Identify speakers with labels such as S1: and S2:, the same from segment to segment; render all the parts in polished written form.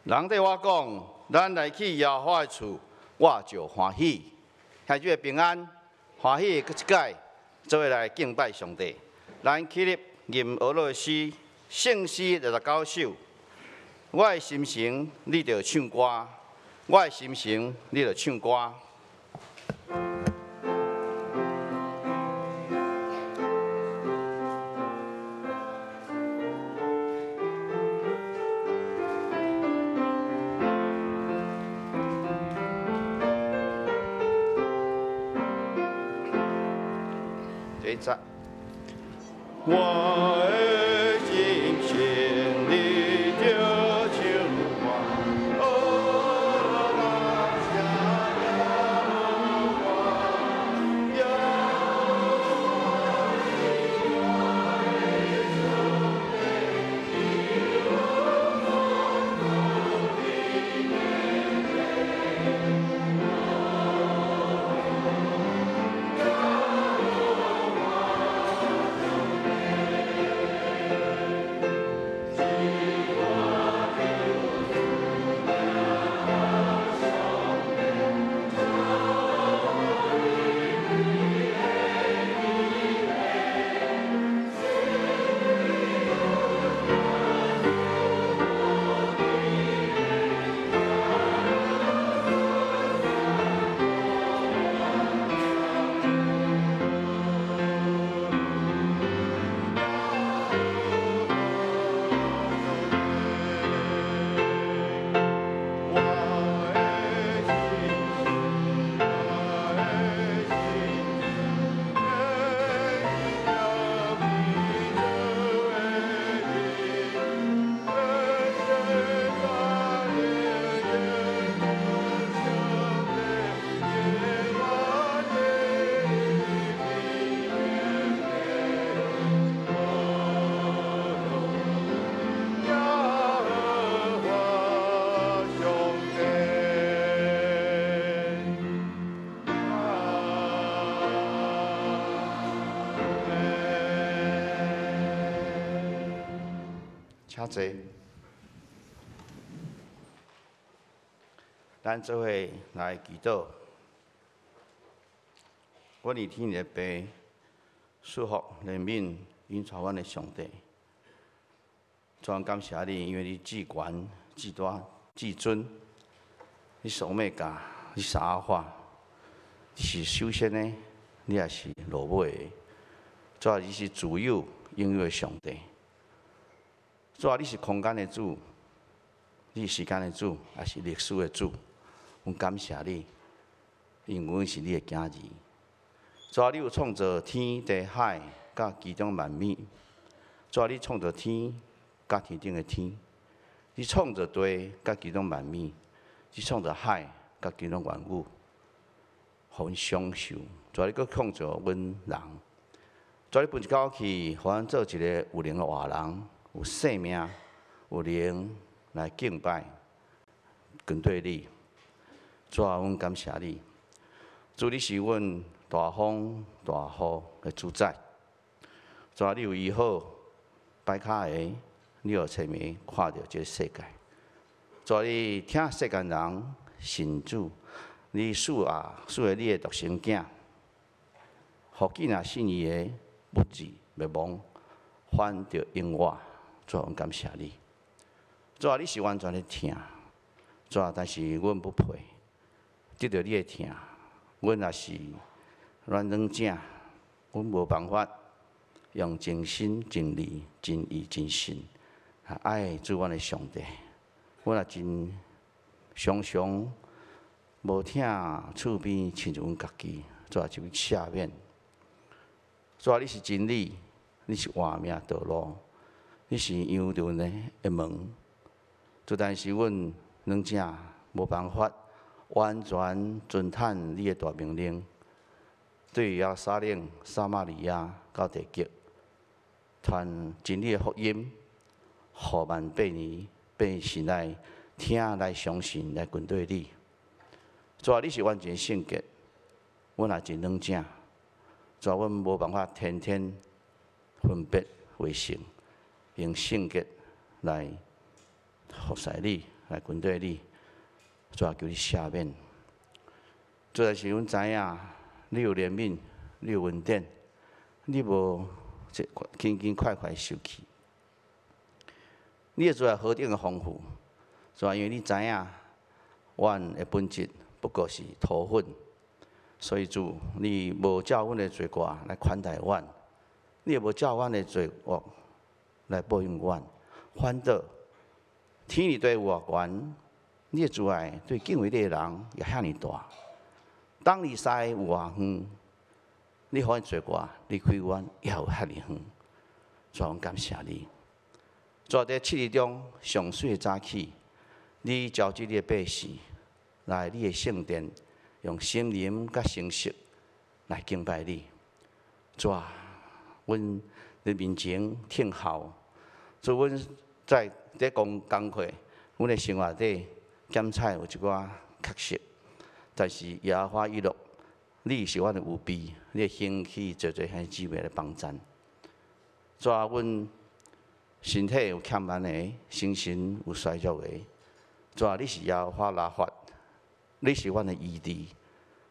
S1: 人对我讲，咱来去耶和华的厝，我就欢喜。下主的平安，欢喜搁一届，做伙来敬拜上帝。咱起立吟俄罗斯圣诗69首。我的心情，你着唱歌；我的心情，你着唱歌。第一节，我的心情，你着唱歌。哦，那下呀，我请坐，咱做伙来祈祷。我伫天的父，赐福怜悯永存阮的上帝，全感谢你，因为你至权、至大、至尊，你是欧米伽，你是阿法，你是首先的，你也是落尾的。主啊，你是自有永有的上帝。主啊，你是空间的主，你是时间的主，也是历史的主。阮感谢你，因为阮是你的囝儿。主啊，你有创造天地海，甲其中万物。主啊，你创造天，甲天顶的天；你创造地，甲其中万物；你创造海，甲其中万物，互阮享受。主啊，你搁创造阮人。主啊，你分一口气，互阮做一个有灵的活人。有生命、有灵来敬拜、跟对你。主啊，阮感谢你。主，你是阮大风大雨的主宰。主啊，你有医好摆骹的，你有亲眼看到这个世界。主啊，你听世间人信主，你赐下你的独生囝，互囡仔信伊的不至灭亡，反得永活。主啊，阮感谢你。主啊，你是完全的听。主啊，但是阮不配得到你的听。阮也是软软者，阮无办法用真心、真理、真意、真心爱主阮的上帝。阮也真常常无听厝边亲像阮家己，主啊，就赦免。主啊，你是真理，你是活命道路。你是羊群的门，但是阮软者无办法完全遵坦你的大命令，对耶路撒冷、撒玛利亚到地极，传真理的福音，互万百姓来听、来相信、来跟对你。主啊，你是完全圣洁，阮也真软者，主啊，阮无办法天天分别为圣。用圣洁来服侍你，来军队里，主要求你赦免。主要是阮知影，你有怜悯，你有恩典，你无轻轻快快受气。你的主要何等的丰富，主要因为你知影，阮的本质不过是土粉，所以主，你无照阮的罪过来款待阮，你也无照阮的罪恶来报应阮，反倒天理对我悬，你的主爱对敬畏你的人也遐尼大。当你使有偌远，你互阮罪过离开阮也有遐尼远。主，阮感谢你。主在7日中上水的早起，你召集你的百姓来你的圣殿，用心灵甲诚实来敬拜你。主啊，阮伫面前听候，主阮在工课，阮的生活底检查有一寡确实。但是耶和华以乐，你是阮的有庇，你兴起做遐姊妹来帮衬。主啊，阮身体有欠慢的，心神有衰弱的。主啊，你是耶和华拉法，你是阮的医治。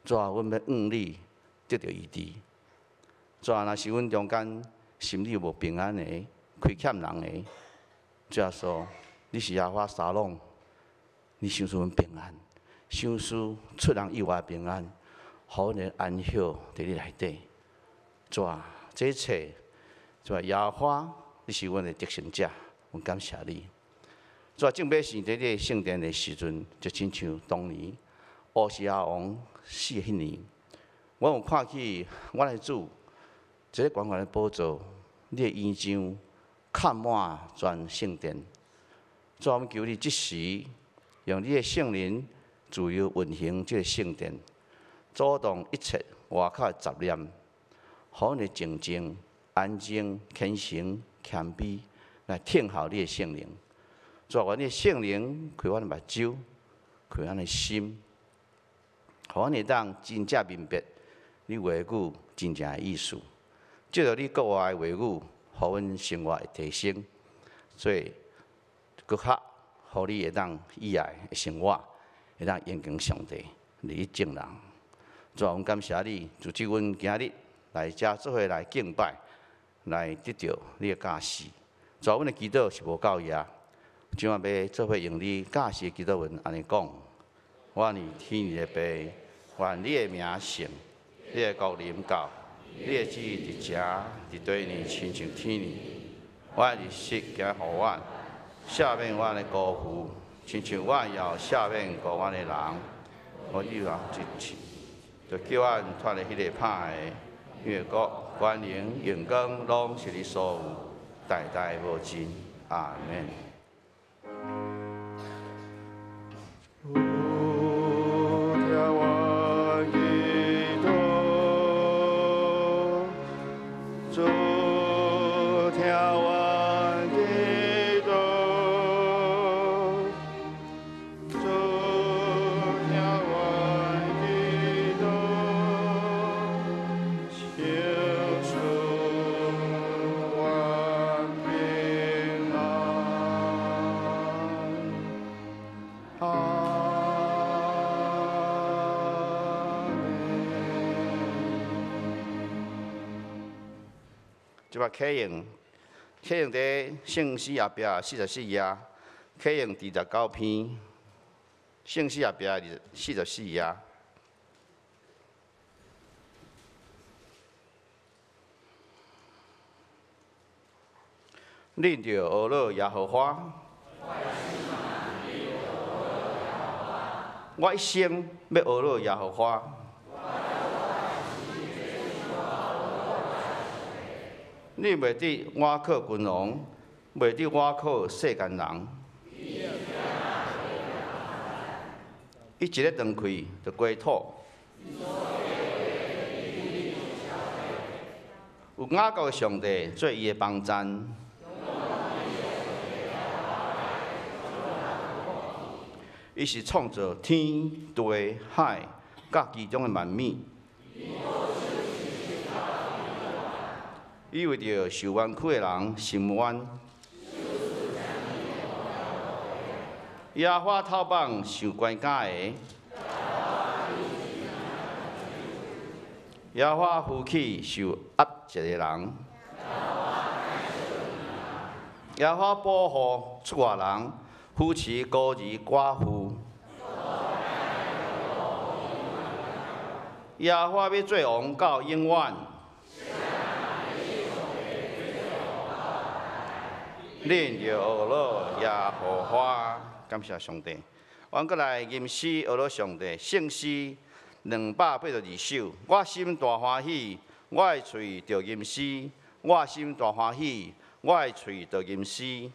S1: 主啊，阮要愿你得到医治。主啊，若是阮中间心里无平安的，亏欠人的，主啊说，你是耶和华沙龙，你想使阮平安。想使出人意外平安，互阮的安息伫你内底。主啊，这一切，主啊，耶和华，你是阮的得胜者，阮感谢你。主啊，正要是伫你圣殿的时阵，就亲像当年乌西亚王死迄年，我有看起阮的主，一个悬悬的宝座，你的衣裳盖满全圣殿。主啊，阮求你即时用你的圣灵。自由运行这个圣殿，阻挡一切外口的杂念，互阮的静静、安静、虔诚、谦卑来听候你的圣灵。主啊，阮的圣灵开阮的目睭，开阮的心，互阮会当真正明白你话语真正的意思。借着你国外的话语，互阮生活会提升，所以搁较互你会当以爱的生活。会当严敬上帝，利益正人。主啊，阮感谢你，就即阮今日来遮做伙来敬拜，来得到你的教示。主啊，阮的祈祷是无够野，今晚要做伙用你教示的祈祷文安尼讲：我是天父的爸，愿你的名圣，你的国临到，你的旨意伫遮，伫对呢，亲像天呢。我的日食加互阮，赦免阮的辜负。亲像阮要赦免过阮的人，我以后一次，就叫阮脱离迄个歹的，因为国、权能、荣光，拢是你所有，代代无尽。阿门。即摆启用伫圣诗后壁44页，启用第19篇，圣诗后壁44页。恁着学乐耶和华，我一生要学乐耶和华。你袂得我靠君王，袂得我靠世间人。伊一日断开就归土。有雅各的上帝做伊的帮衬。伊是创造天地海，甲其中的万物。伊为着受冤屈的人伸冤，野花透放受关假的，野花扶起受压制的人，野花保护出外人，扶持孤儿寡妇。野花要做王到永远，恁就学了野护花。感谢上帝。阮过来吟诗学了上帝圣诗282首。我心大欢喜，我的喙着吟诗。我心大欢喜，我的喙着吟诗。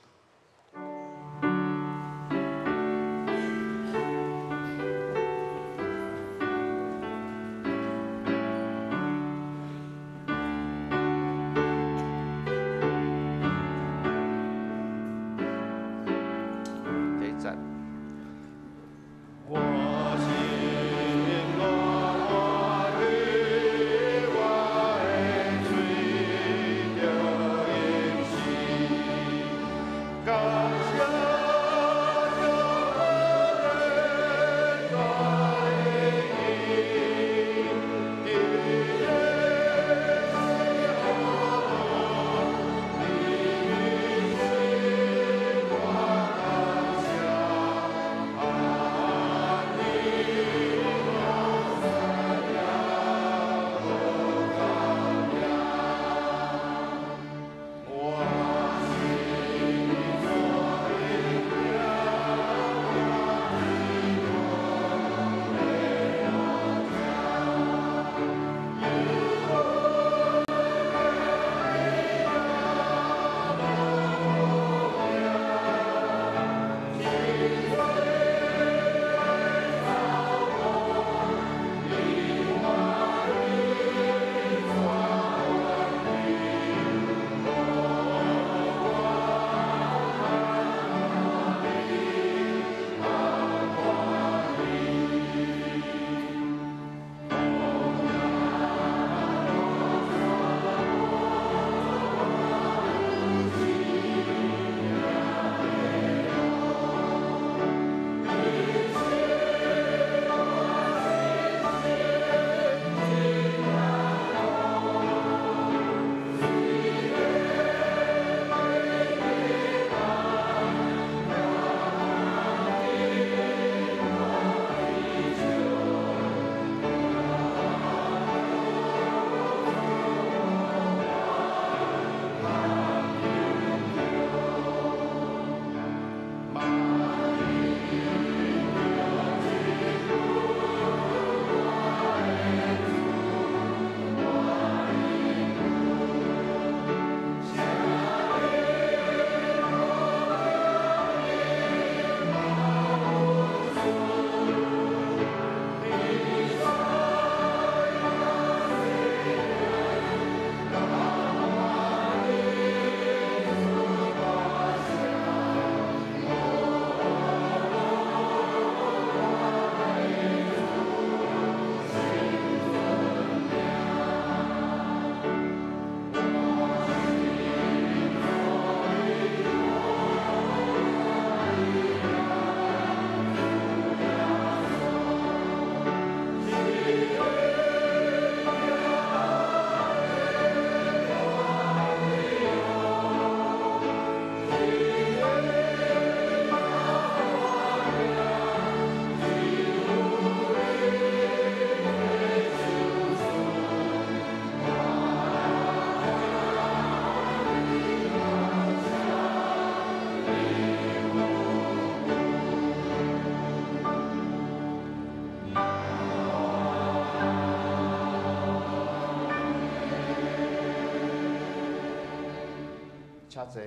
S1: 请坐。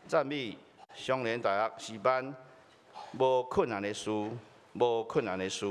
S1: 赞美双联大学诗班，无困难的事，无困难的事。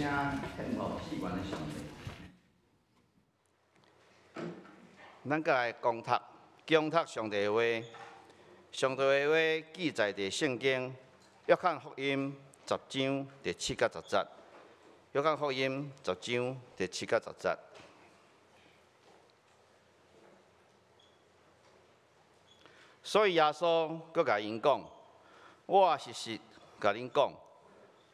S1: 天后四关的上帝。咱再来公读上帝的话。上帝的话记载伫圣经约翰福音10章第7到10节。约翰福音10章第7到10节。所以耶稣佮甲因讲：“我实实甲恁讲，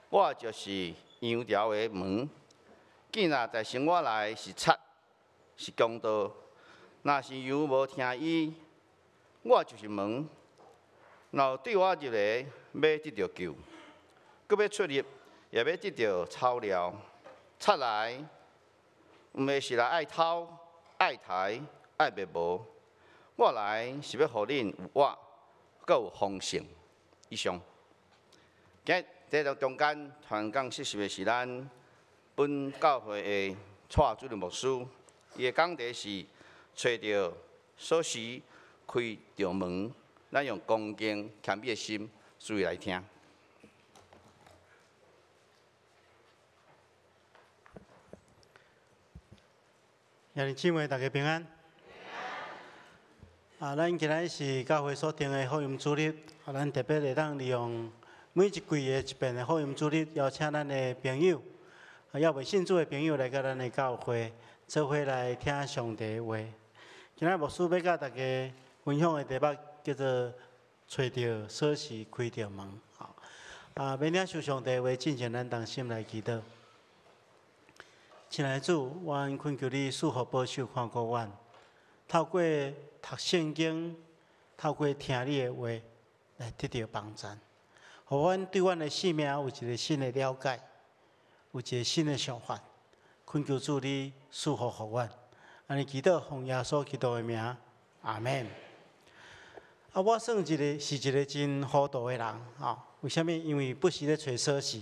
S1: 我就是羊条的门。既然在生我来是贼，是强盗，若是羊无听伊，我就是门。若对我入来，要得到救；佮要出入，也要得到草料。贼来，毋係是來愛偷、愛刣、愛滅無。我來是要互恁有活，佮有豐盛。”以上。今日在中間傳講實習的是咱本教會的蔡主任牧師，伊的講題是找到鎖匙，開着門。咱用恭敬謙卑的心，注意來聽。
S2: 兄弟姊妹，大家平安。咱今日是教會所定的福音主日，咱特別會當利用每一季的一遍的福音主日，邀請咱的朋友，也未信主的朋友來到咱的教會，做伙來聽上帝的話。今日牧師要甲大家分享的題目叫做“找到鎖匙，開着門”。要領受上帝的話，進前咱同心來祈禱。親愛的主，阮懇求你賜福保守看顧阮，透過讀聖經，透過聽你的話，來得到幫助，互阮對阮的生命有一個新的了解，有一個新的想法。懇求主你賜福互阮，安尼祈禱奉耶穌基督的名，阿門。我算是一個真糊塗的人，為什麼？因為不時咧找鎖匙。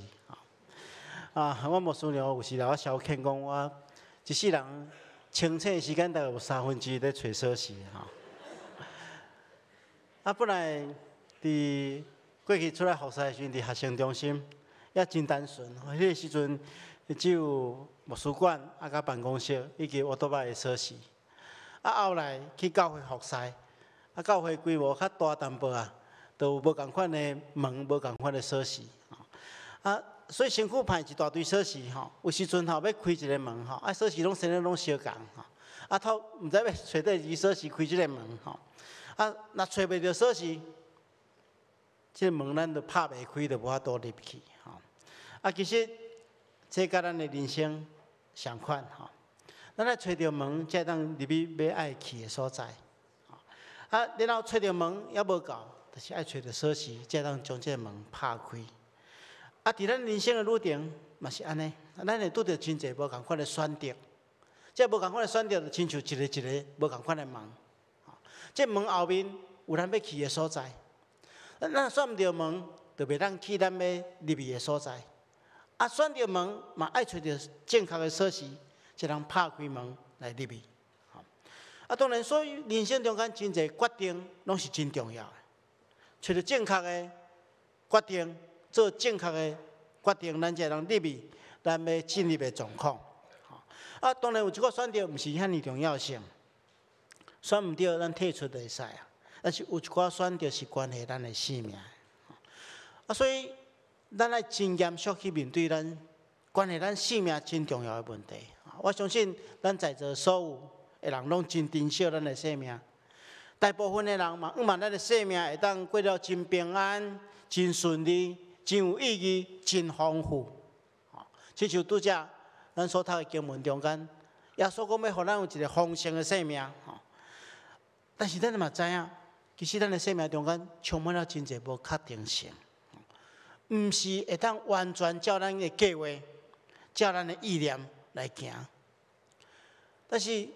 S2: 我牧師娘有時來我消遣講，我一世人清醒的時間大概有1/3咧找鎖匙。本來佇過去出來服侍的時陣，佇學生中心也真單純。迄個時陣只有圖書館甲辦公室以及奧多巴的鎖匙。後來去教會服侍，教會規模較大淡薄都有無共款的門，無共款的鎖匙。所以身軀派一大堆鎖匙，有時陣要開一個門，鎖匙攏生得攏相共，透毋知要找倒一支鎖匙開這個門，若找袂到鎖匙，這個門咱就拍袂開，就無法度入去。其實這甲咱的人生相款，咱來找到門，才當入去要愛去的所在。然後找到門也無夠，就是愛找到鎖匙，才當將這個門拍開。佇咱人生的路程嘛是安尼，咱會拄到真濟無共款的選擇，這無共款的選擇就親像一個無共款的門。這門後面有咱要去的所在，咱選毋到門，就袂當去咱要入去的所在。選到門嘛愛找到正確的鎖匙，才能拍開門來入去。當然，所以人生中間真濟決定攏是真重要的，找到正確的決定。做正確的決定，咱才能入去咱要進入的狀況。當然有一個選擇，毋是遐爾重要性，選毋到咱退出就會使啊。但是有一個選擇是關係咱的生命。所以咱愛真嚴肅去面對咱關係咱生命真重要的問題。我相信咱在座所有的人攏真珍惜咱的生命，大部分的人嘛，咱的生命會當過了真平安、真順利。真有意義，真豐富。親像拄則咱所讀的經文中間，耶穌講要互咱有一個豐盛的生命。但是咱嘛知影，其實咱的生命中間充滿了真濟無確定性，毋是會當完全照咱的計劃、照咱的意念來行。但是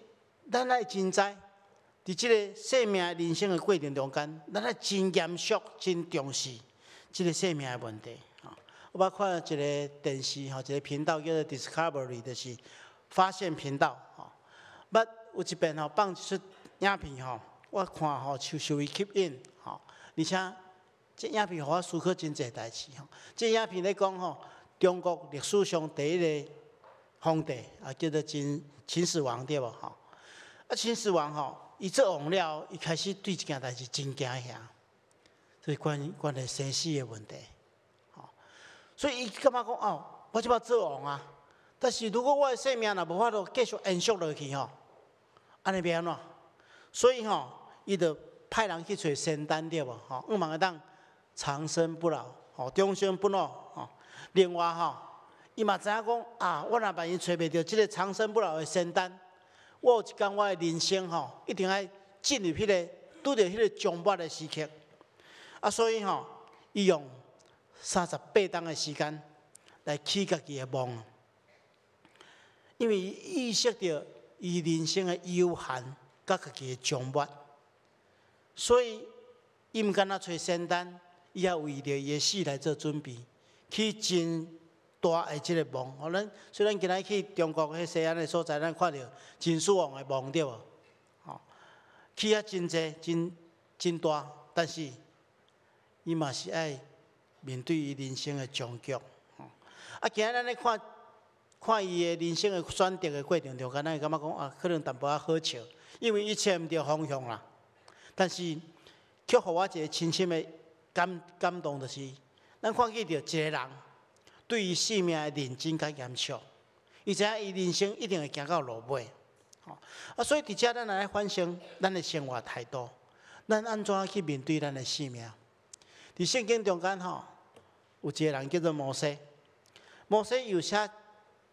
S2: 咱愛真知，佇即個生命人生的過程中間，咱愛真嚴肅、真重視。這個生命的問題，我捌看一個電視，一個頻道叫做 Discovery， 就是發現頻道。有一遍放一出影片，我看受伊吸引，而且這影片讓我思考真濟代誌。這影片咧講，中国历史上第一个皇帝啊，叫做秦始皇对无吼？啊，秦始皇吼，伊做王了，伊开始对一件代志真惊吓，所以关于生死的问题，吼，所以伊感觉讲哦，我即摆做王啊，但是如果我的生命若无法度继续延续落去吼，安尼要安怎？所以吼，伊就派人去找仙丹对无？吼，希望会当长生不老，吼，终身不老，吼。另外吼，伊嘛知影讲啊，我若万一找袂到即个长生不老的仙丹，我有一天我的人生吼，一定要进入迄个拄着迄个终末的时刻。啊，所以吼，伊用38天的时间来起家己的梦，因为伊意识到伊人生的有限，甲家己的终末，所以伊毋敢若找仙丹，伊也为着伊的死来做准备，去真大的即个梦。咱虽然今仔去中国迄西安的所在，咱看到秦始皇的梦对无？吼，去啊真济真大，但是伊嘛是爱面对伊人生的终局。啊，今仔咱咧看伊的人生的选择的过程中，敢若会感觉讲啊，可能淡薄仔好笑，因为伊找毋着方向啦。但是却互我一个深深的感动，就是咱看见着一个人对于生命的认真甲严肃，伊知影伊人生一定会行到落尾。啊，所以伫遮咱来反省咱的生活态度，咱安怎去面对咱的生命？伫圣经中间吼，有一个人叫做摩西，摩西有写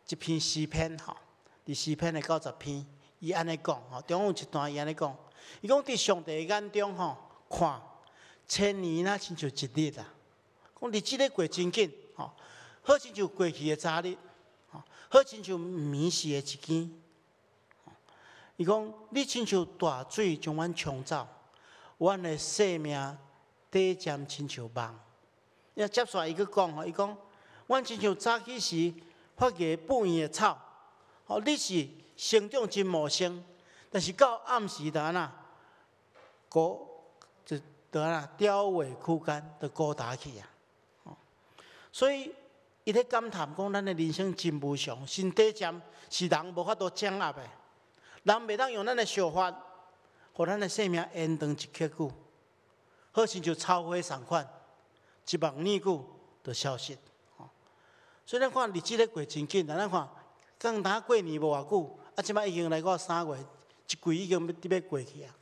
S2: 一篇诗篇吼，伫诗篇的90篇，伊安尼讲吼，中有一段伊安尼讲，伊讲伫上帝眼中吼，看1000年那亲像一日啊，讲日子咧过真紧吼，好亲像过去的早日，吼，好亲像暝时的一更。伊讲你亲像大水将阮冲走，阮的生命短暂亲像梦。要接续伊去讲吼，伊讲阮亲像早起时发芽不圆的草，吼，你是生长真茂盛，但是到暗时就安那就安那凋萎枯干，就孤单去啊。所以伊咧感叹讲，咱的人生真无常，真短暂，是人无法度掌握的。人袂当用咱的想法，互咱的生命延长一刻久，好亲像草花送款，一望年久就消失。所以咱看日子咧过真紧，咱看刚打过年无偌久，啊，即摆已经来到3月，一季已经要过去啊。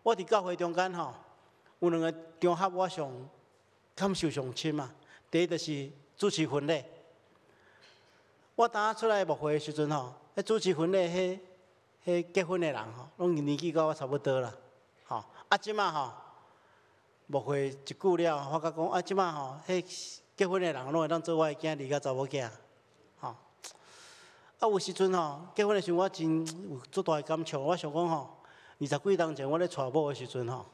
S2: 我伫教会中间吼，有2个场合我上感受上深啊。第一就是主持婚礼，我当出来牧会的时阵吼。主持婚礼，迄结婚的人吼，拢年纪甲我差不多啦，吼。啊，即马吼，牧会一久了，我甲讲啊，即马吼，迄结婚的人拢会当做我的囝儿甲查某囝，吼。啊，有时阵吼，结婚的时候我真有足大的感触。我想讲吼，20几年前我咧娶某的时阵吼，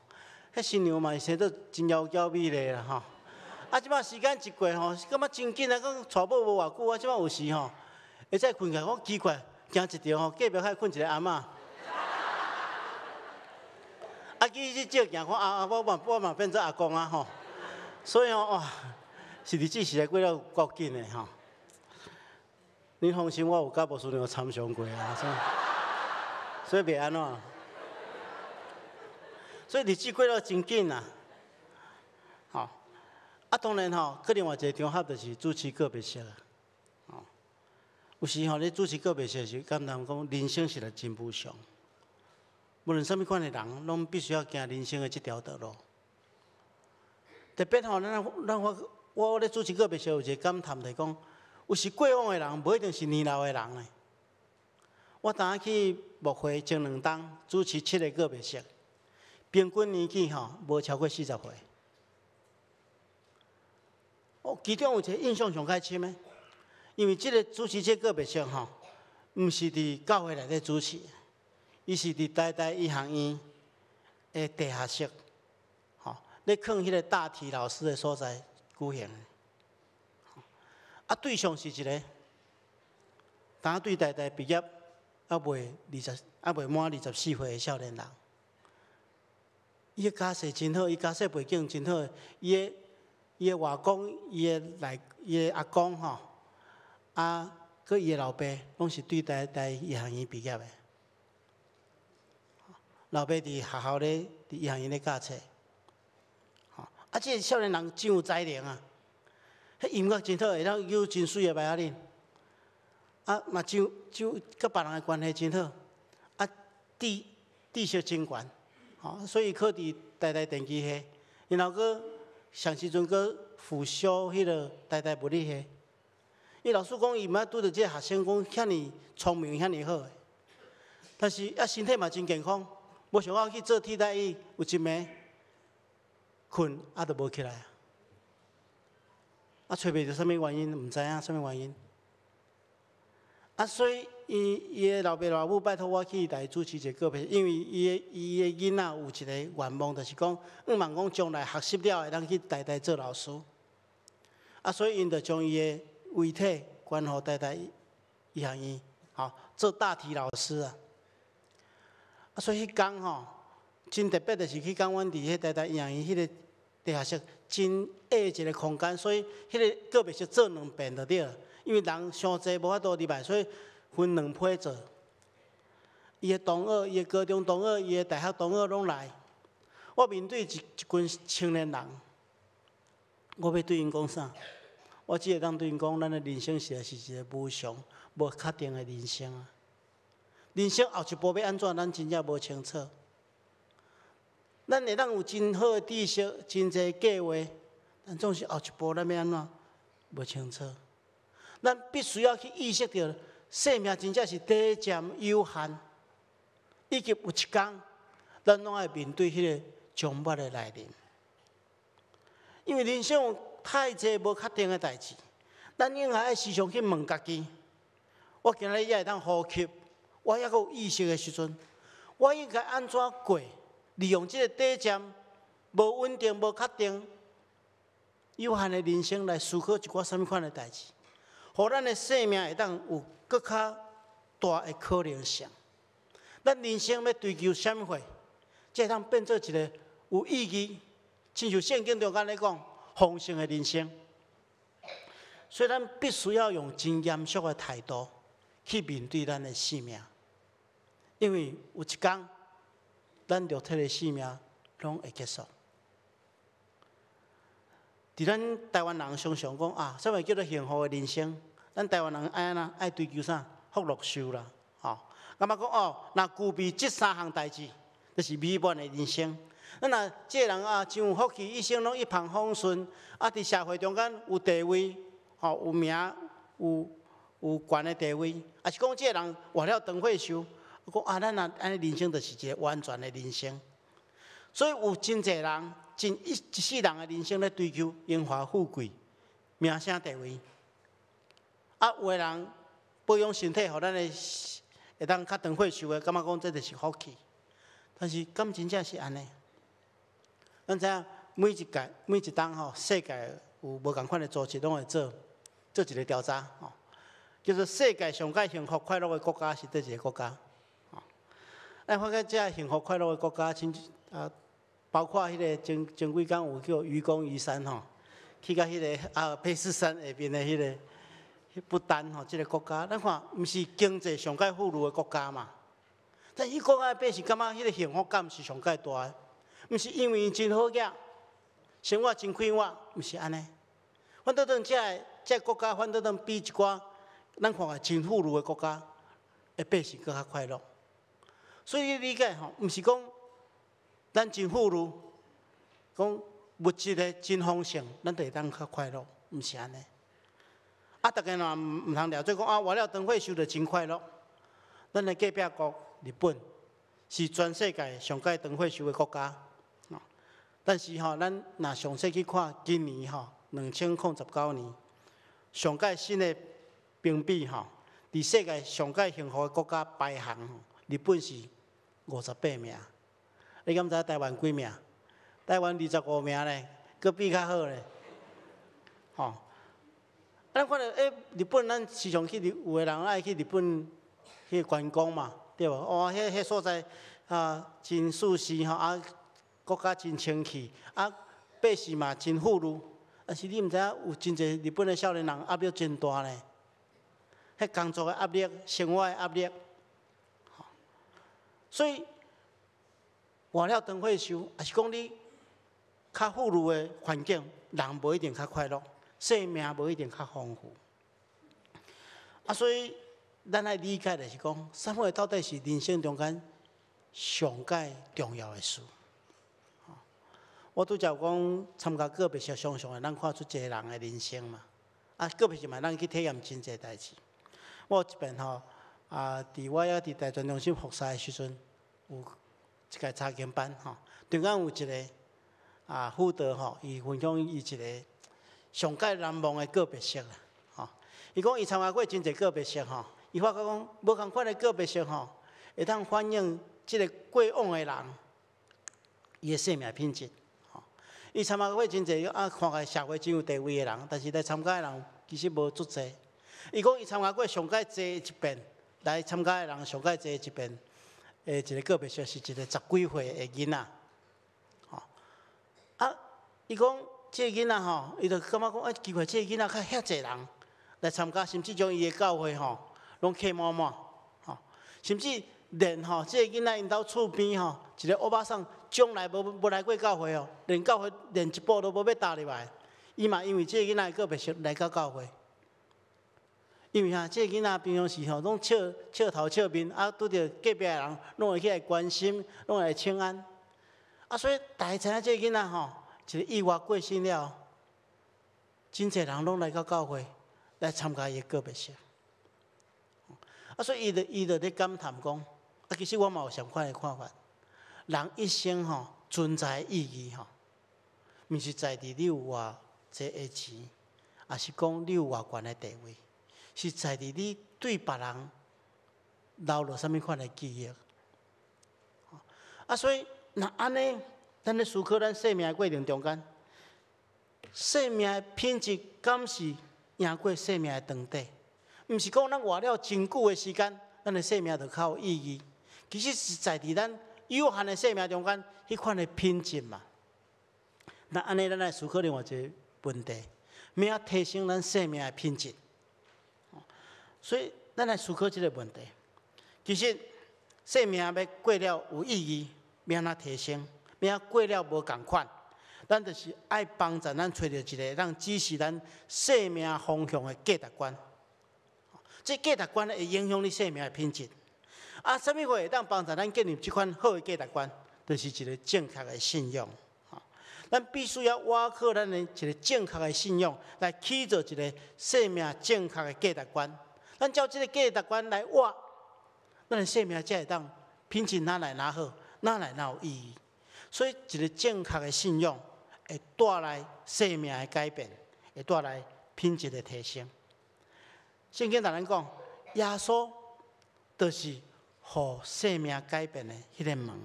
S2: 迄新娘嘛是生得真妖娇美丽啦，吼。啊，即马时间一过吼，感觉真紧啊，讲娶某无偌久啊，即马有时吼。会再困起来，我奇怪，行一条吼，隔壁还困一个阿嬷。啊，去照镜看啊，我嘛变做阿公啊吼。所以吼哇，是日子实在过了够紧的吼。恁放心，我有甲无师娘参详过啊，所以袂安怎。所以日子过了真紧啊。吼，啊当然吼，另外一个场合就是主持告别式啊。有时吼，你主持告别式时，感叹讲人生实在真无常。无论什么款的人，拢必须要行人生的这条道路。特别吼，我咧主持告别式有一个感叹，就是讲，有时过往的人，无一定是年老的人呢。我当下去牧会前2天主持7个告别式，平均年纪吼无超过40岁。其中有一个印象上较深的。因为这个主持这个告别式吼，毋是伫教会内底主持，伊是伫台大医学院的地下室，吼，咧囥迄个大体老师的所在举行。啊，对象是一个，当对台大毕业未满24岁的少年人。伊的家世真好，伊家世背景真好，伊的伊的外公、伊的阿公吼，佮伊的老爸，拢是对台医学院毕业的。老爸伫学校咧，伫医学院咧教册。即个少年人真有才能啊！迄音乐真好，会当有真水的白仔嘛甲别人的关系真好，知识真悬，所以考伫台电机系，然后佮上时阵佮辅修迄个台物理系。伊老师讲，伊毋捌拄着即个学生讲遐尼聪明、遐尼好的，但是身体嘛真健康。无想到去做替代役，有一暝困就无起来找袂着啥物原因，毋知影啥物原因。所以伊的老爸老母拜托我去来主持一个告别，因为伊的囡仔有一个愿望，就是讲望讲将来学习了会当去台做老师。所以因就将伊的遗体捐予台医学院，做大体老师啊。所以迄天真特别，就是迄天，阮伫迄台医学院迄个地下室真矮一个空间，所以迄个告别式做2遍就对了。因为人伤济无法度入来，所以分2批做。伊的同学、伊的高中同学、伊的大学同学拢来。我面对一群青年人，我要对因讲啥？我只会当对因讲，咱的人生是一个无常、无确定的人生啊。人生后一步要安怎，咱真正无清楚。咱会当有真好的知识、真济计划，但总是后一步咱要安怎，无清楚。咱必须要去意识到，生命真正是短暂有限，以及有一天，咱拢要面对迄个终末的来临。因为人生有太济无确定的代志，咱应该要时常去问家己：我今日也会当呼吸，我还阁有意识的时阵，我应该安怎过？利用这个短暂、无稳定、无确定、有限的人生来思考一寡什么款的代志，互咱的生命会当有更较大的可能性。咱人生要追求什么货？才会当变做一个有意义，亲像圣经中间咧讲丰盛的人生。所以咱必须要用真严肃的态度去面对咱的生命，因为有一天，咱肉体的生命拢会结束。伫咱台湾人常常讲什么叫做幸福的人生？咱台湾人爱安那爱追求啥？福禄寿啦，感觉讲若具备这3项代志，就是美满的人生。咱若这个人真有福气，一生拢一帆风顺，伫社会中间有地位，有名，有悬的地位，也是讲这个人活了长岁数。讲咱安尼人生就是一个完全的人生，所以有真侪人，一世人的人生咧追求荣华富贵、名声地位。有的人保养身体，互咱会当较长岁数的，感觉讲这就是福气。但是敢真正是安尼？咱知影每一档世界有无共款的组织，拢会做一个调查，叫做世界上界幸福快乐的国家是叨一个国家？咱发觉这幸福快乐的国家，包括迄个前几工有叫愚公移山去到迄个佩斯山下边的迄个不丹这个国家，咱看毋是经济上界富裕的国家嘛？但伊国家的百姓感觉迄个幸福感是上界大的，毋是因为伊真好养，生活真快活，毋是安尼。反倒当这个国家，反倒当比一寡咱看下真富裕的国家的百姓更较快乐。所以你理解毋是讲咱真富裕，讲物质的真丰盛，咱就会当较快乐，毋是安尼。大家若毋通了解讲活了长岁数就真快乐。咱的隔壁国日本是全世界上界长岁数的国家，但是咱若详细去看今年2019年上界新的评比伫世界上界幸福的国家排行，日本是58名，你敢知台湾几名？台湾25名咧，佫比较好咧。咱看到日本，咱时常去有个人爱去日本去观光嘛，对无？迄所在真舒适国家真清气，百姓嘛真富裕。但是你毋知影有真侪日本的少年人压力真大呢。迄工作的压力、生活的压力，所以换了长岁数，也是讲你较富裕的环境，人无一定较快乐，生命无一定较丰富。所以咱爱理解的是讲，啥物到底是人生中间上界重要的事。我拄则有讲参加个别式，常常会咱看出一个人的人生嘛。个别是嘛，咱去体验真侪代志。我有一遍伫我还伫大专中心服侍的时阵，有一个查经班中间有一个辅导伊分享伊一个上界难忘的个别式啦伊讲伊参加过真侪个别式伊发觉讲无共款的个别式会当反映即个过往的人伊的生命品质。伊参加过真侪看起来社会真有地位的人，但是来参加的人其实无足侪。伊讲伊参加过上界济一遍，来参加的人上界济一遍，一个个别式是一个10几岁的囡仔。伊讲这个囡仔伊就感觉讲奇怪，这个囡仔较遐济人来参加，甚至将伊的教会拢客满满，甚至连这个囡仔因兜厝边一个欧巴桑，从来无来过教会连教会连一步都无要踏入来，伊嘛因为这个囡仔的个别式来到教会，因为这个囡仔平常时拢笑头笑面，拄着隔壁的人拢会起来关心，拢会来请安，所以大家知影这个囡仔一个意外过身了，真侪人拢来到教会来参加伊的个别式，所以伊就咧感叹讲，其实我嘛有相款的看法，人一生存在的意义毋是在伫你有偌济的钱，也是讲你有偌悬的地位，是在伫你对别人留落啥物款的记忆。所以若安尼，咱咧思考咱生命的过程中间，生命的品质敢是赢过生命的长短？毋是讲咱活了真久的时间，咱的生命就较有意义。其实是在伫咱有限的生命中间，迄款的品质嘛。那安尼，咱来思考另外一个问题：要提升咱生命的品质。所以，咱来思考这个问题。其实，生命要过了有意义，要安怎提升？要过了无共款，咱就是爱帮助咱找到一个让指示咱生命方向的价值观。这价值观会影响你生命的品质。什么会当帮助咱建立这款好的价值观？就是一个正确的信仰。咱必须要挖靠咱的一个正确的信仰，来起造一个生命正确的价值观。咱照这个价值观来挖，咱的生命才会当品质哪来哪好，哪来哪有意义。所以，一个正确的信仰会带来生命的改变，会带来品质的提升。圣经同咱讲，耶稣就是互生命改变的迄个门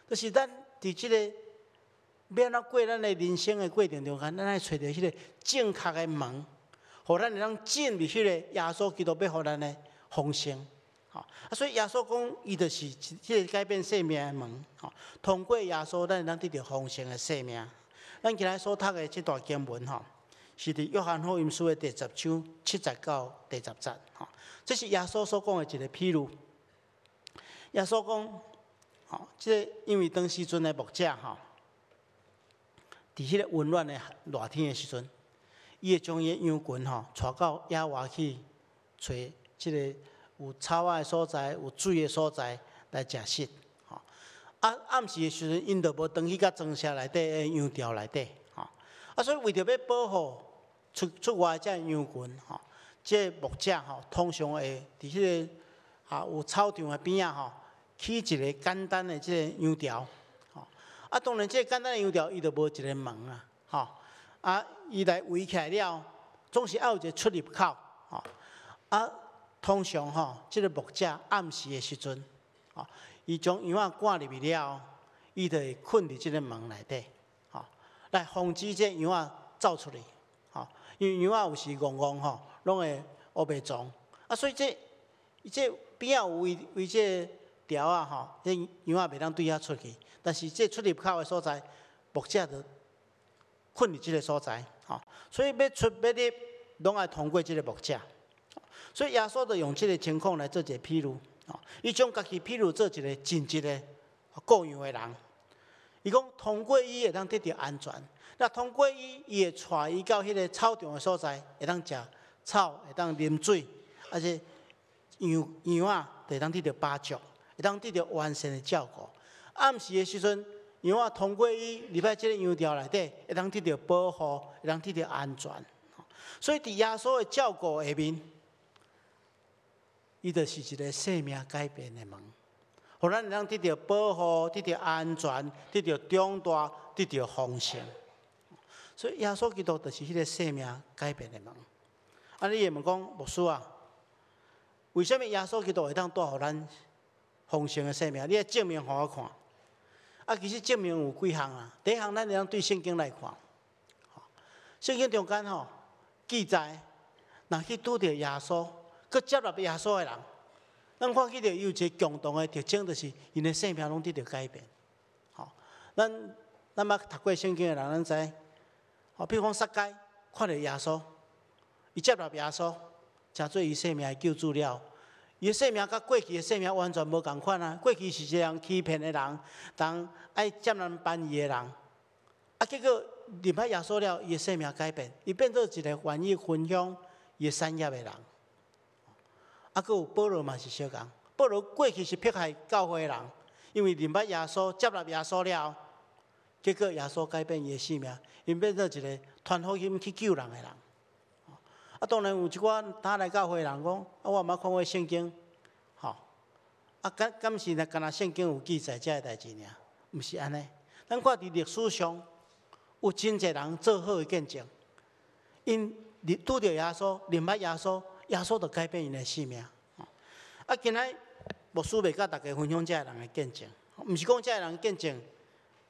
S2: 就是咱伫即个要安怎过咱的人生的过程中间，咱爱找到迄个正确的门，互咱会当进入迄个耶稣基督要互咱的丰盛。所以耶稣讲，伊就是迄个改变生命的门。通过耶稣，咱会当得到丰盛的生命。咱今日所读的这段经文是伫约翰福音书的第10章70到第10节。这是耶稣所讲的一个譬喻。耶稣讲，这因为当时阵的牧者伫迄个温暖的热天的时阵，伊会将伊的羊群带到野外去找即个有草仔的所在、有水的所在来食食。暗时的时阵，因就无转去到庄舍内底的羊巢内底。所以为着要保护出外这羊群，这牧者通常会伫迄个有草场的边起一个简单的这个羊巢。当然，这个简单的羊巢伊就无一个门伊来围起来了，总是要有一个出入口。通常这个牧者暗时的时阵，伊将羊仔赶入去了，伊就会困伫这个门内底，来防止这羊仔走出去。因为羊仔有时戆戆拢会学袂撞。所以这边有为这条这羊仔袂当对遐出去。但是这出入口的所在，牧者就困伫即个所在，吼，所以要出要入，拢爱通过即个牧者。所以耶稣就用即个情况来做一个譬如，吼，伊将家己譬如做一个真实的各样的人。伊讲通过伊会当得到安全，那通过伊，伊会带伊到迄个草场的所在，会当食草，会当啉水，而且羊仔会当得到把足，会当得到完善的照顾。暗时的时阵，羊仔通过伊入来即个羊巢内底，会当得到保护，会当得到安全。所以伫耶稣的照顾下面，伊就是一个生命改变的门。互咱会当得到保护，得到安全，得到长大，得到丰盛。所以耶稣基督就是迄个生命改变的门。啊，你会问讲，牧师啊，为什么耶稣基督会当带互咱丰盛的生命？你来证明互我看。啊，其实证明有几项啊。第一项，咱会当对圣经来看。圣经中间吼记载，若去拄着耶稣，佮接纳耶稣的人。咱看见到有一个共同的特征，就是因的生命拢得到改变。好，咱捌读过圣经的人，咱知，好，比如讲撒该看到耶稣，伊接纳耶稣，成做伊生命的救主了。伊的生命甲过去的生命完全无共款啊！过去是一个人欺骗的人，人爱占人便宜的人，啊，结果入海耶稣了，伊的生命改变，伊变做一个愿意分享伊的产业的人。啊，佮有保罗嘛是相共。保罗过去是迫害教会的人，因为认捌耶稣、接纳耶稣了，结果耶稣改变伊的生命，因变做一个传福音去救人的人。啊，当然有一寡打来教会的人讲，啊，我毋捌看过圣经，吼，啊，敢是干那圣经有记载遮个代志尔？毋是安尼。咱看伫历史上，有真侪人做好的见证，因拄着耶稣、认捌耶稣。耶稣就改变因的生命。啊，今仔牧师袂甲大家分享这人的见证，毋是讲这人见证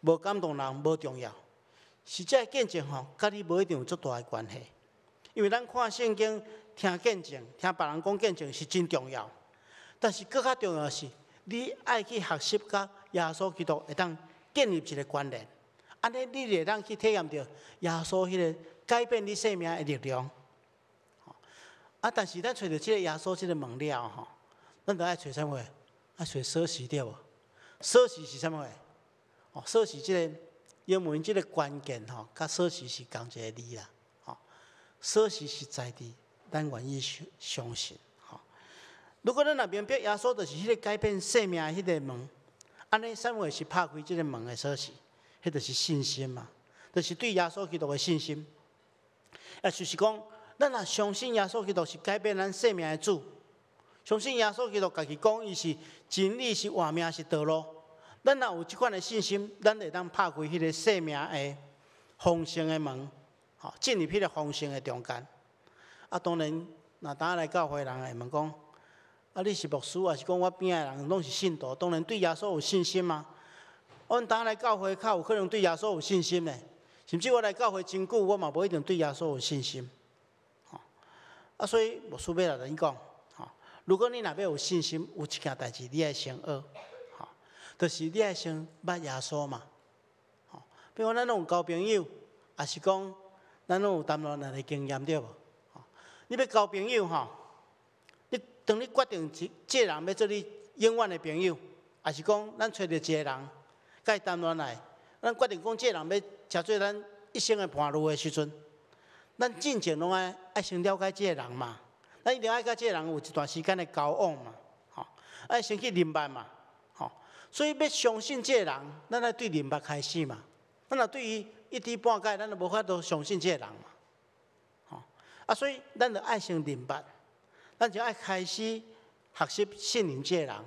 S2: 无感动人、无重要，是这见证吼，甲你无一定有足大的关系。因为咱看圣经、听见证、听别人讲见证是真重要，但是更较重要的是，你爱去学习甲耶稣基督会当建立一个关联，安尼你会当去体验到耶稣迄个改变你生命的力量。啊！但是咱找到这个耶稣这个门了吼，咱就爱找啥物？爱找锁匙对无？锁匙是啥物？哦，锁匙这个英文这个关键吼，甲锁匙是同一个字啦。吼，锁匙是在伫咱愿意相信。吼，如果咱若明白耶稣就是迄个改变生命迄个门，安尼啥物是拍开这个门的锁匙？迄就是信心嘛，就是对耶稣基督的信心。也就是讲。咱若相信耶稣基督是改变咱生命的主，相信耶稣基督家己讲，伊是真理、是活命、是道路。咱若有即款的信心，咱会当拍开迄个生命的丰盛的门，吼，进入迄个丰盛的中间。啊，当然，若当来教会人会问讲，啊，你是牧师，还是讲我边的人拢是信徒？当然对耶稣有信心嘛。阮当来教会较有可能对耶稣有信心呢，甚至我来教会真久，我嘛无一定对耶稣有信心。啊，所以牧师要来咱讲，吼，如果你若要有信心，有一件代志你爱先学，吼，就是你爱先捌耶稣嘛，吼。比如咱拢有交朋友，也是讲咱拢有谈恋爱的经验对无？吼，你要交朋友吼，当你决定这人要做你永远的朋友，也是讲咱找到一个人，甲伊谈恋爱，咱决定讲这人要成做咱一生的伴侣的时阵。咱进前拢爱先了解这个人嘛，咱一定爱甲这个人有一段时间的交往嘛，吼，爱先去认捌嘛，吼，所以要相信这个人，咱爱对认捌开始嘛。咱若对于一知半解，咱就无法度相信这个人嘛，吼，啊，所以咱就爱先认捌，咱就爱开始学习信任这个人。啊，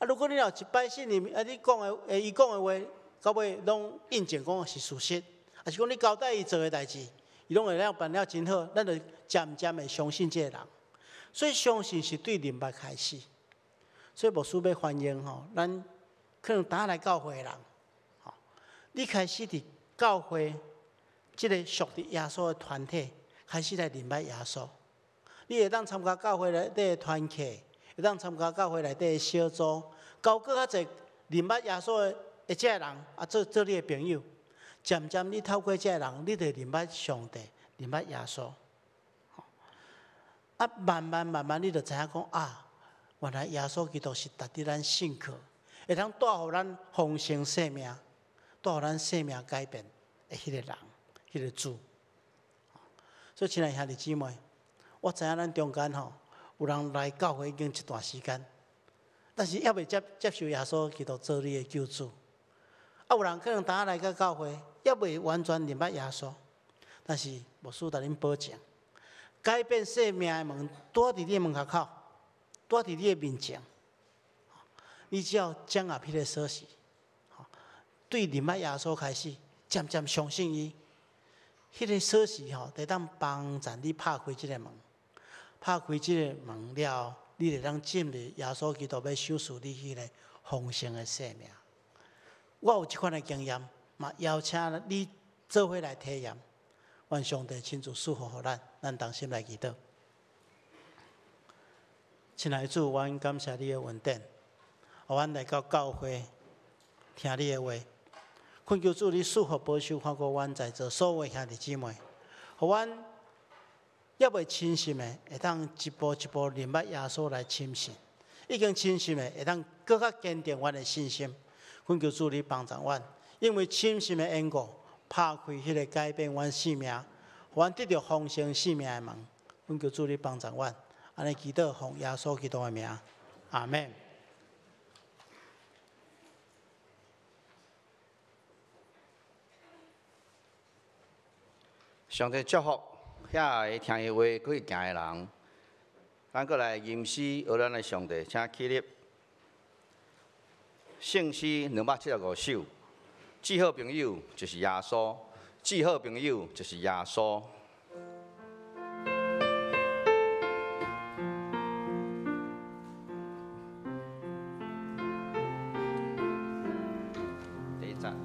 S2: 如果你若一摆信任，啊，你讲的，伊讲的话，到尾拢印证讲是事实，啊是讲你交代伊做的代志。伊拢会了办了真好，咱就渐渐的相信这个人。所以相信是对认捌开始。所以牧师要欢迎吼，咱可能打来教会的人，吼，你开始伫教会这个属于耶稣的团体，开始来认捌耶稣。你会当参加教会内底的团契，会当参加教会内底的小组，交更较侪认捌耶稣的这个人啊，做你的朋友。渐渐你透过这个人，你就认捌上帝，认捌耶稣。啊，慢慢，你就知影讲啊，原来耶稣基督是值得咱信靠，会通带予咱丰盛生命，带予咱生命改变的迄个人，迄个主。所以，亲爱兄弟姊妹，我知影咱中间吼有人来教会已经一段时间，但是还未接受耶稣基督做你的救主。啊，有人可能当下来到教会，还未完全认捌耶稣，但是牧师甲恁保证，改变生命的门，躲伫你的门口口，躲伫你的面前。你只要掌握迄个锁匙，对认捌耶稣开始，渐渐相信伊，迄个锁匙吼，会当帮助你拍开即个门。拍开即个门了，你就当进入耶稣基督要享受你迄个丰盛的生命。我有即款的经验，嘛邀请你做伙来体验。愿上帝亲自赐福予咱，咱同心来祈祷。亲爱的主，阮感谢你的恩典，互阮来到教会听你的话。恳求主你赐福保守看顾阮在座所有兄弟姊妹，互阮还未亲信的，会当一步一步认捌耶稣来亲信；已经亲信的，会当更加坚定阮的信心。恳求主你帮助阮，因为亲信的缘故，拍开迄个改变阮生命，互阮得到丰盛生命的门。恳求主你帮助阮，安尼祈祷奉耶稣基督的名，阿门。
S1: 上帝祝福遐个听伊话、去行的人。咱过来吟诗学咱的上帝，请起立。圣诗275首，最好朋友就是耶稣，最好朋友就是耶稣。第一站。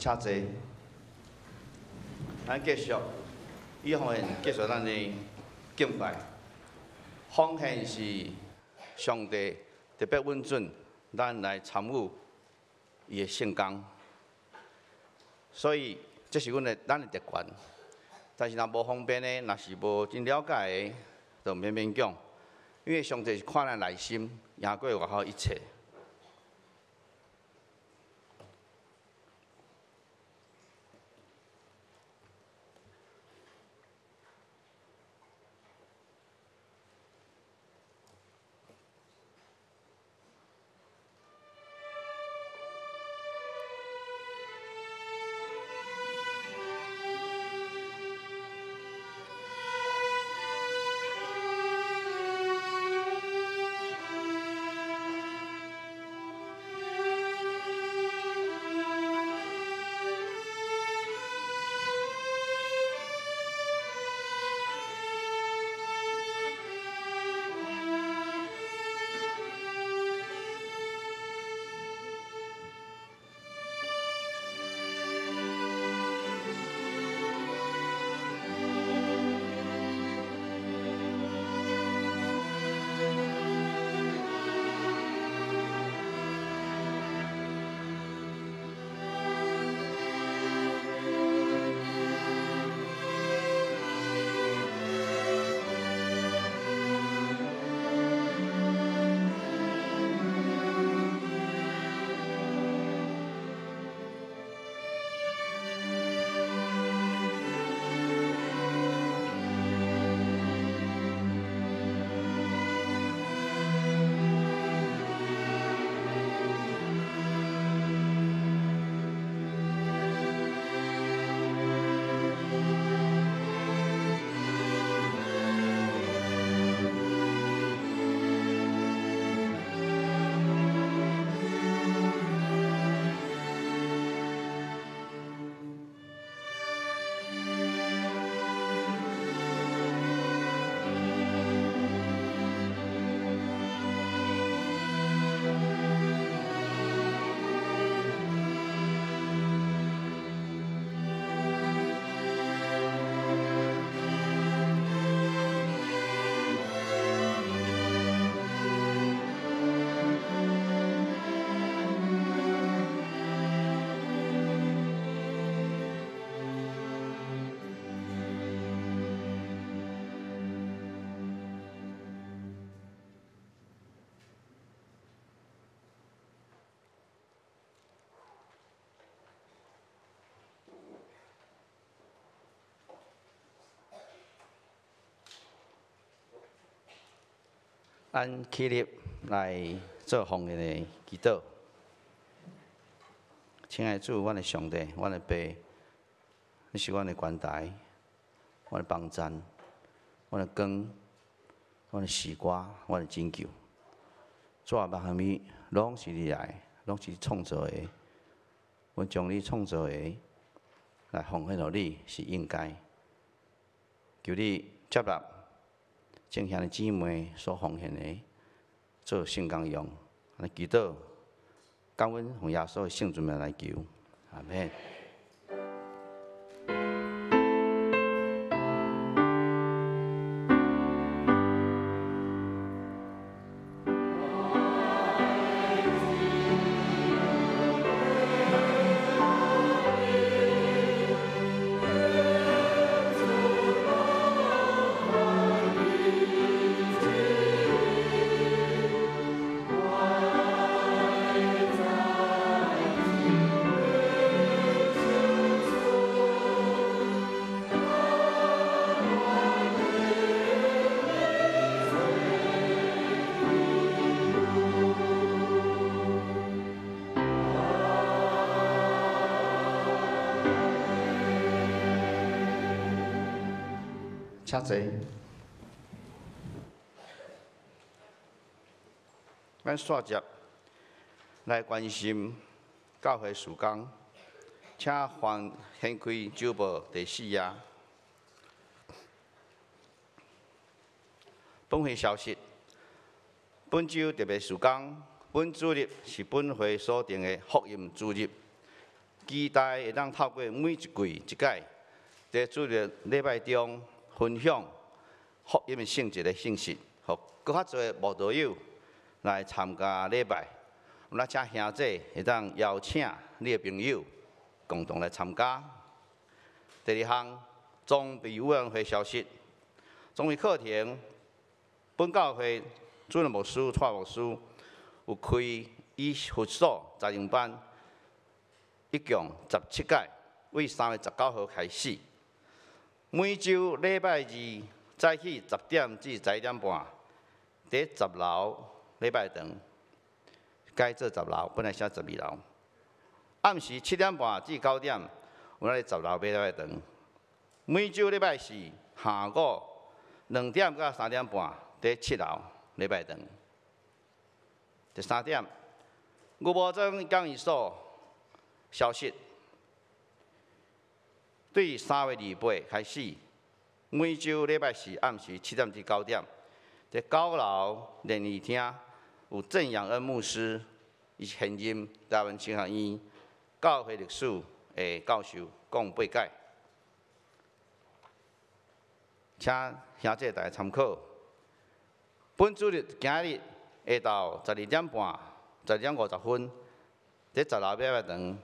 S1: 请坐。咱继续，以后继续咱的敬拜。奉献是上帝特别允准咱来参与伊的圣工，所以这是咱的特权。但是若无方便的，若是无真了解的，就免勉强。因为上帝是看咱内心，赢过外口一切。咱起立来做奉献的祈祷。亲爱的主，阮的上帝，阮的爸，你是阮的关台，阮的帮站，阮的光，阮的时光，阮的拯救。主啊，万项物拢是你来，拢是创造的。阮将你创造的来奉献予你是应该。求你接纳正向的姊妹所奉献的，做圣工用，来祈祷，感恩奉耶稣的圣尊名来求，阿门。请坐。咱续接来关心教会事工，请翻掀开周报第4页。本会消息：本周特别事工，本主日是本会所定的福音主日。期待会当透过每一季一届，在主日礼拜中分享福音的性质的信息，互搁较侪慕道友来参加礼拜。咱请兄弟会当邀请你的朋友共同来参加。第二项，装备委员会消息，装备课程，本教会主任牧师、蔡牧师有开以佛所查营班，一共17届，为3月19号开始。每周礼拜二早起10点至11点半，伫10楼礼拜堂，改做10楼，本来写12楼。暗时7点半至9点，有咱10楼礼拜堂。每周礼拜四下午2点到3点半，伫7楼礼拜堂。第3点，吴伯庄讲义所消息，对3月28开始，每周礼拜四暗时7点至9点，在9楼联谊厅有郑养恩牧师伊现任台湾青学院教会历史的教授讲8届，请兄弟大家参考。本主日今日下昼12点半、12点50分，在10楼礼拜堂，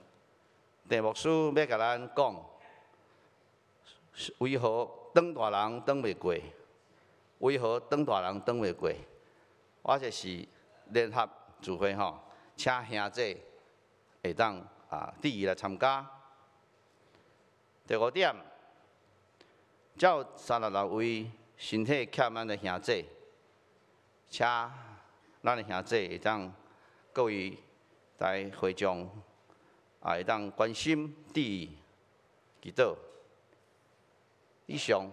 S1: 陈牧师要甲咱讲，为何当大人当袂过？为何当大人当袂过？我就是联合聚会吼，请兄弟会当第2来参加。第5点，才有36位身体欠咱的兄弟，请咱的兄弟会当各位在会中会当关心第2祈祷。以上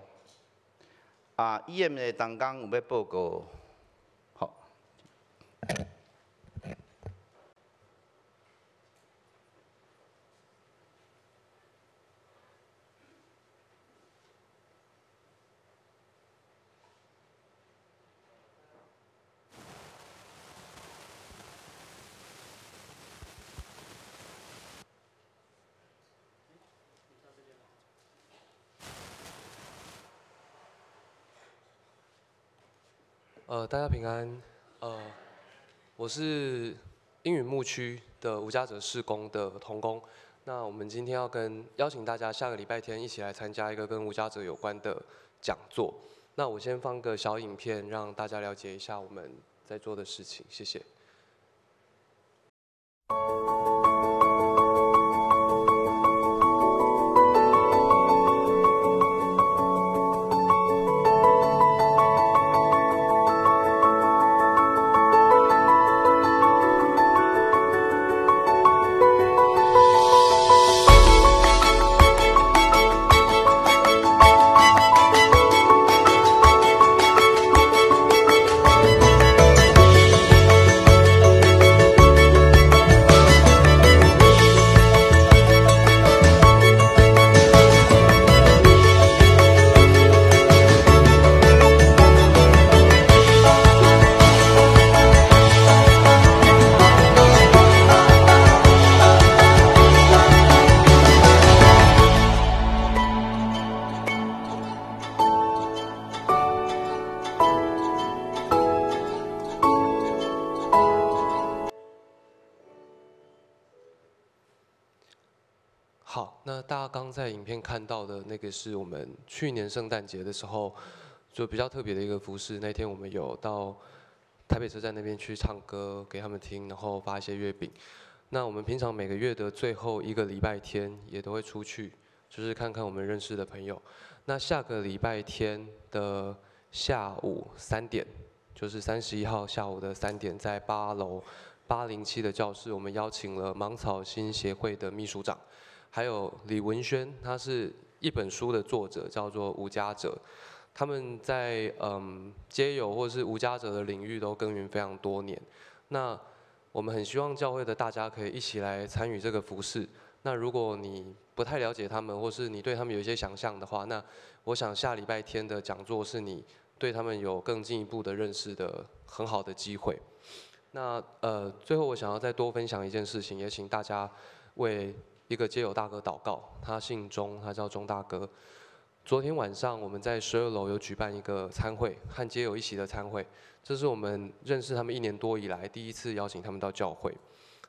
S1: EM 的同工有要报告，好。
S3: 大家平安。我是英语牧区的无家者事工的同工。那我们今天要邀请大家下个礼拜天一起来参加一个跟无家者有关的讲座。那我先放个小影片，让大家了解一下我们在做的事情。谢谢。好，那大家刚在影片看到的那个是我们去年圣诞节的时候，就比较特别的一个服饰。那天我们有到台北车站那边去唱歌给他们听，然后发一些月饼。那我们平常每个月的最后一个礼拜天也都会出去，就是看看我们认识的朋友。那下个礼拜天的下午3点，就是31号下午的3点，在8楼807的教室，我们邀请了芒草心协会的秘书长。还有李文轩，他是一本书的作者，叫做《无家者》。他们在街友或是无家者的领域都耕耘非常多年。那我们很希望教会的大家可以一起来参与这个服事。那如果你不太了解他们，或是你对他们有一些想象的话，那我想下礼拜天的讲座是你对他们有更进一步的认识的很好的机会。那最后我想要再多分享一件事情，也请大家为一个街友大哥祷告，他姓钟，他叫钟大哥。昨天晚上我们在12楼有举办一个餐会，和街友一起的餐会，这是我们认识他们1年多以来第一次邀请他们到教会。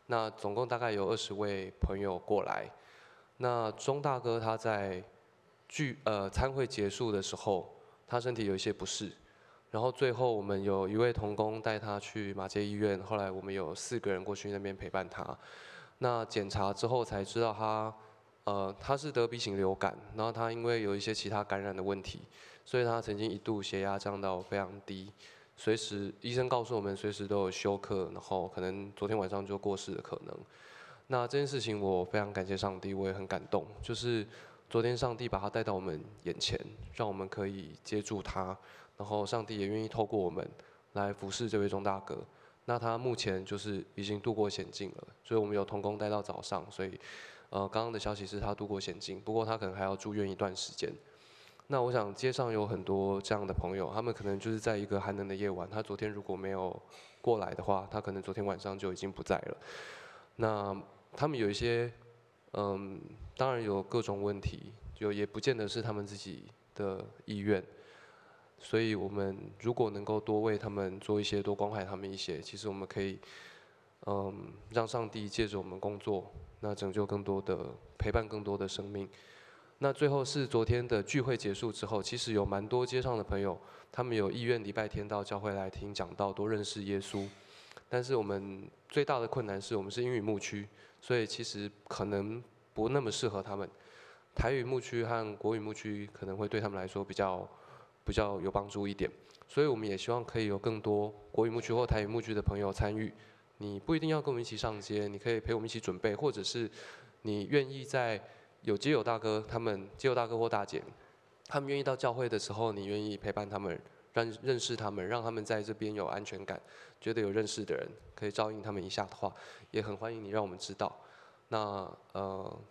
S3: 那总共大概有20位朋友过来。那钟大哥他在餐会结束的时候，他身体有一些不适，然后最后我们有一位同工带他去马偕医院，后来我们有4个人过去那边陪伴他。那检查之后才知道他是得 B 型流感，然后他因为有一些其他感染的问题，所以他曾经一度血压降到非常低，随时医生告诉我们随时都有休克，然后可能昨天晚上就过世的可能。那这件事情我非常感谢上帝，我也很感动，就是昨天上帝把他带到我们眼前，让我们可以接住他，然后上帝也愿意透过我们来服侍这位钟大哥。那他目前就是已经度过险境了，所以我们有同工待到早上，所以刚刚的消息是他度过险境，不过他可能还要住院一段时间。那我想街上有很多这样的朋友，他们可能就是在一个寒冷的夜晚，他昨天如果没有过来的话，他可能昨天晚上就已经不在了。那他们有一些当然有各种问题，也不见得是他们自己的意愿。所以我们如果能够多为他们做一些，多关怀他们一些，其实我们可以，让上帝借着我们工作，那拯救更多的，陪伴更多的生命。那最后是昨天的聚会结束之后，其实有蛮多街上的朋友，他们有意愿礼拜天到教会来听讲道，多认识耶稣。但是我们最大的困难是我们是英语牧区，所以其实可能不那么适合他们。台语牧区和国语牧区可能会对他们来说比较有帮助一点，所以我们也希望可以有更多国语牧区或台语牧区的朋友参与。你不一定要跟我们一起上街，你可以陪我们一起准备，或者是你愿意在有街友大哥或大姐，他们愿意到教会的时候，你愿意陪伴他们，认识他们，让他们在这边有安全感，觉得有认识的人可以照应他们一下的话，也很欢迎你让我们知道。那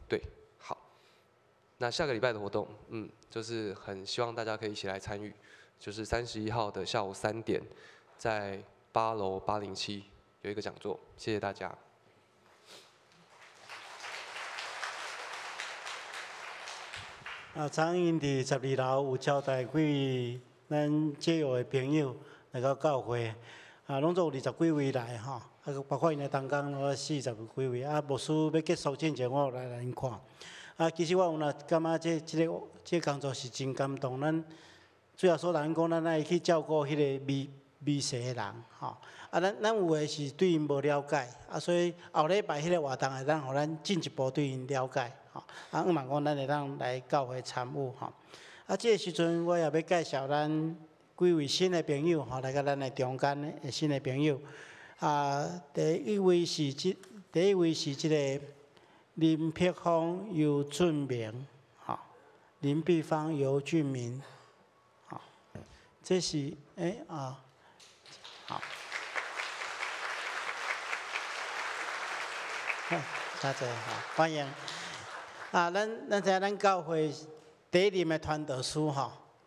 S3: 对，好。那下个礼拜的活动，就是很希望大家可以一起来参与，就是31号的下午3点，在8楼807有一个讲座，谢谢大家。
S2: 昨因伫12楼有招待几位咱街友的朋友来到教会，拢总有20几位来吼，包括因的同工有40几位，牧师要结束之前，我有来因看。其实我有感觉这工作是真感动。咱主要说人讲，咱爱去照顾迄个微细的人，吼。咱有诶是对因无了解，所以后礼拜迄个活动会当互咱进一步对因了解，吼。希望讲咱会当来教会参与，吼。这个时阵我也要介绍咱几位新的朋友，吼，来到咱的中间的新的朋友。第一位是这个。林碧芳、尤俊明，林碧芳、尤俊明，这是好，谢谢，欢迎。咱知咱教会第一任的传道书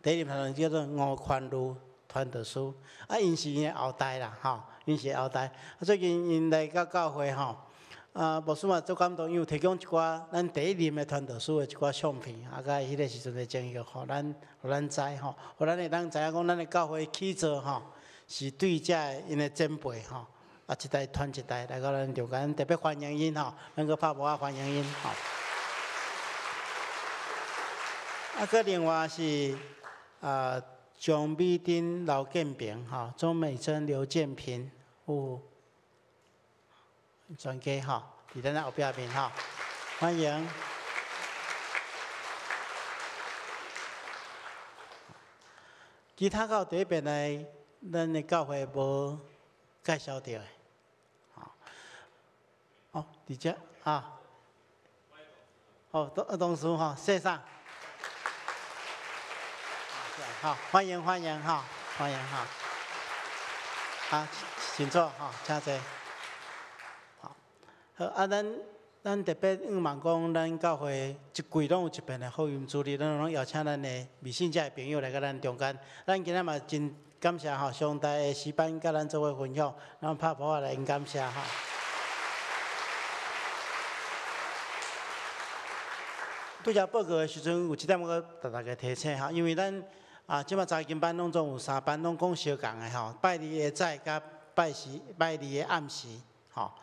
S2: 第一任传道叫做吴宽如传道书，因是因的后代啦，因是后代。最近因来到教会牧师嘛足感动，因为提供一寡咱第一任的传道书的一寡相片，甲迄个时阵的经历，互咱知互咱会当知影讲，咱的教会起造是对遮因的前辈一代传一代来到咱中间，特别欢迎因咱个拍鼓欢迎因个另外是张美珍、刘建平钟美珍、刘建平有。全家伫咱后壁面欢迎。其他到第一遍来，咱的教会无介绍到的，伫遮董事谢上，欢迎欢迎请坐请坐。好咱特别希望讲，咱教会一季拢有一遍的福音主日，咱拢邀请咱的未信者的朋友来到咱中间。咱今仔嘛真感谢上帝的诗班甲咱做伙分享，咱拍鼓来因感谢拄则报告的时阵，有一点我甲大家提醒哈，因为咱即马查经班拢总有3班拢讲相共的吼，拜二的早甲拜二的暗时，吼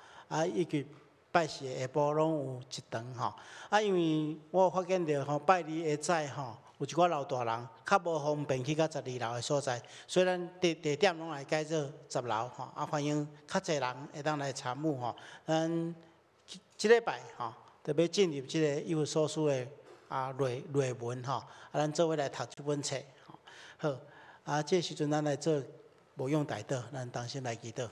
S2: 以及拜四的下晡拢有一堂吼。因为我发现到吼，拜二的早吼，有一寡老大人较无方便去到12楼的所在，所以咱地点拢来改做10楼吼。欢迎较侪人会当来参与吼。咱即礼拜吼，特别进入即个以弗所书的内文吼，咱做伙来读这本册吼。好，这时阵咱来做无用代祷，咱同心来祈祷。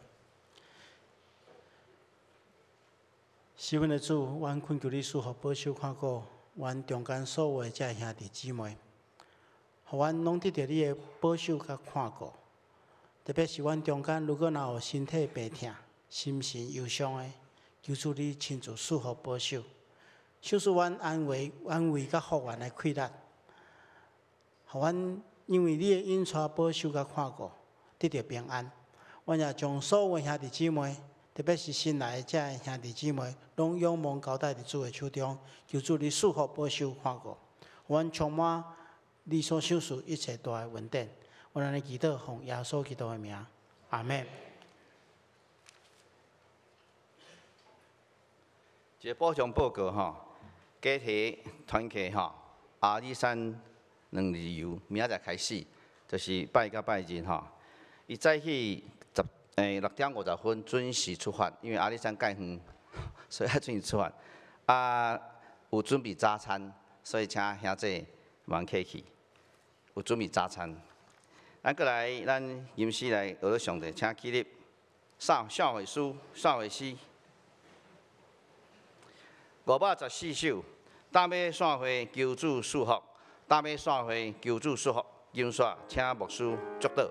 S2: 是阮的主，阮恳求你赐福保守看顾，阮中间所有的这兄弟姊妹，互阮拢得到你的保守甲看顾。特别是阮中间，如果若有身体病痛、心神忧伤的，求主你亲自赐福保守，赐使阮安慰甲福源的气力，互阮因为你的引带保守甲看顾，得到平安。阮也将所有的兄弟姊妹。特别是新来的这兄弟姊妹，拢仰望交代伫主的手中，求主你赐福保守看顾，阮充满你所赏赐一切大的恩典。我安尼祈祷，奉耶稣基督的名，阿门。
S1: 一个补充报告吼，家庭团契吼，阿里山2日游，明仔载开始，就是拜到拜日吼，伊早起6:50准时出发，因为阿里山介远，所以要准时出发。有准备早餐，所以请兄弟忙客气。有准备早餐。咱过来，咱吟诗来学上帝，请起立。少会诗514首，担要散会求主赐福，担要散会求主赐福。今煞请牧师祝祷。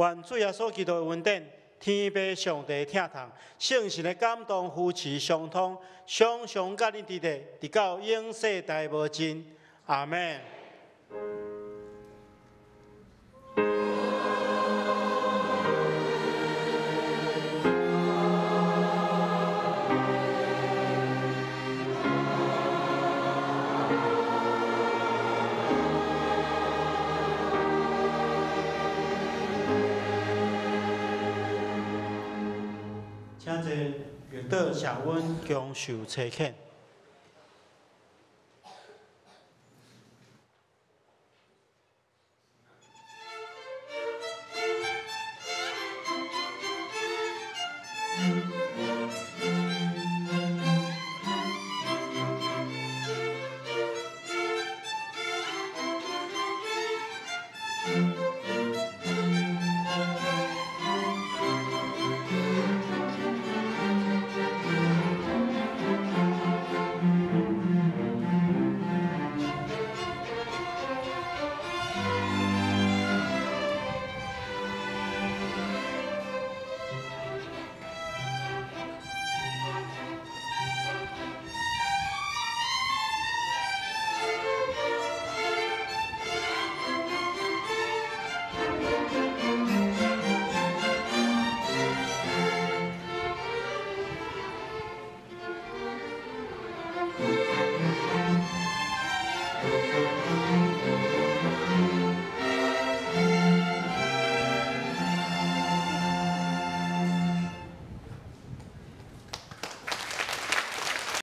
S2: 愿主耶稣基督的恩典、天父上帝疼痛、圣神的感动、扶持相通，常常甲你伫地，直到永世代无尽。阿门。请坐，玉岛谢阮恭受差遣。谢。